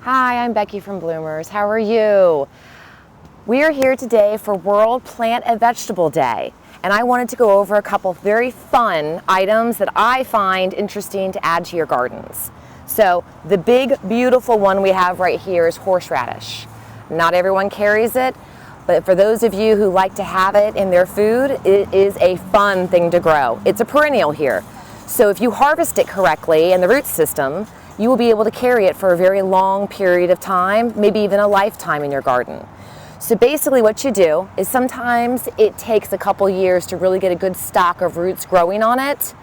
Hi, I'm Becky from Bloomers. How are you? We are here today for World Plant a Vegetable Day, and I wanted to go over a couple very fun items that I find interesting to add to your gardens. So the big, beautiful one we have right here is horseradish. Not everyone carries it, but for those of you who like to have it in their food, it is a fun thing to grow. It's a perennial here. So if you harvest it correctly in the root system, you will be able to carry it for a very long period of time, maybe even a lifetime in your garden. So basically what you do is sometimes it takes a couple years to really get a good stock of roots growing on it.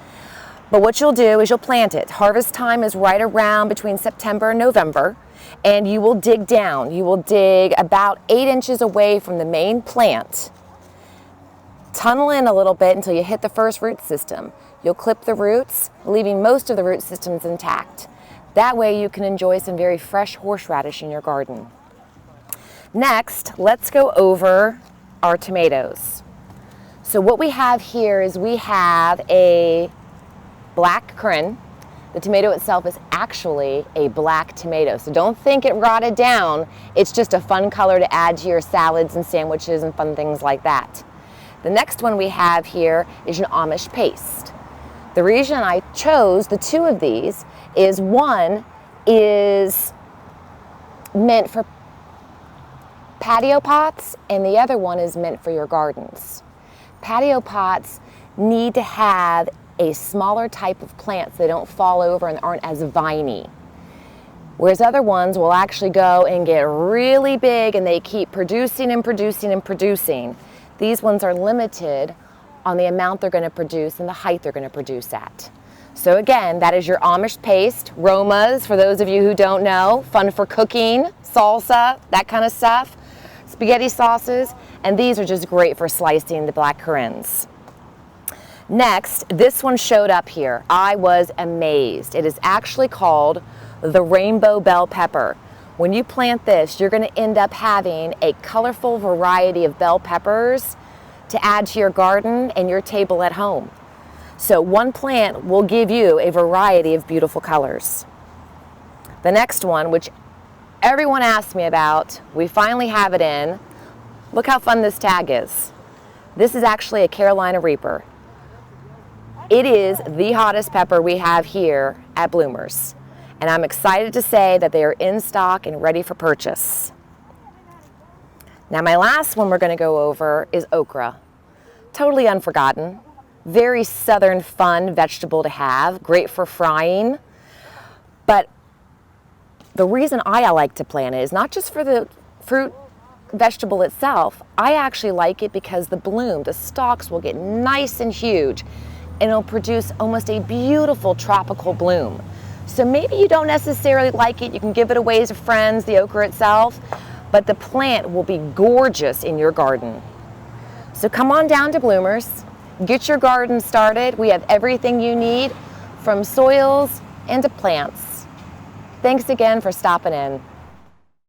But what you'll do is you'll plant it. Harvest time is right around between September and November, and you will dig down. You will dig about 8 inches away from the main plant. Tunnel in a little bit until you hit the first root system. You'll clip the roots, leaving most of the root systems intact. That way you can enjoy some very fresh horseradish in your garden. Next, let's go over our tomatoes. So what we have here is we have a black currant. The tomato itself is actually a black tomato, so don't think it rotted down. It's just a fun color to add to your salads and sandwiches and fun things like that. The next one we have here is an Amish paste. The reason I chose the two of these is one is meant for patio pots and the other one is meant for your gardens. Patio pots need to have a smaller type of plants so they don't fall over and aren't as viney. Whereas other ones will actually go and get really big and they keep producing and producing and producing. These ones are limited on the amount they're going to produce and the height they're going to produce at. So again, that is your Amish paste, romas, for those of you who don't know, fun for cooking, salsa, that kind of stuff, spaghetti sauces, and these are just great for slicing the black currants. Next, this one showed up here. I was amazed. It is actually called the rainbow bell pepper. When you plant this, you're going to end up having a colorful variety of bell peppers to add to your garden and your table at home. So one plant will give you a variety of beautiful colors. The next one, which everyone asked me about, we finally have it in. Look how fun this tag is. This is actually a Carolina Reaper. It is the hottest pepper we have here at Bloomers. And I'm excited to say that they are in stock and ready for purchase. Now my last one we're going to go over is okra. Totally unforgotten. Very southern fun vegetable to have, great for frying. But the reason I like to plant it is not just for the fruit vegetable itself. I actually like it because the bloom, the stalks will get nice and huge and it'll produce almost a beautiful tropical bloom. So maybe you don't necessarily like it, you can give it away to friends, the okra itself, but the plant will be gorgeous in your garden. So come on down to Bloomers. Get your garden started. We have everything you need from soils and to plants. Thanks again for stopping in.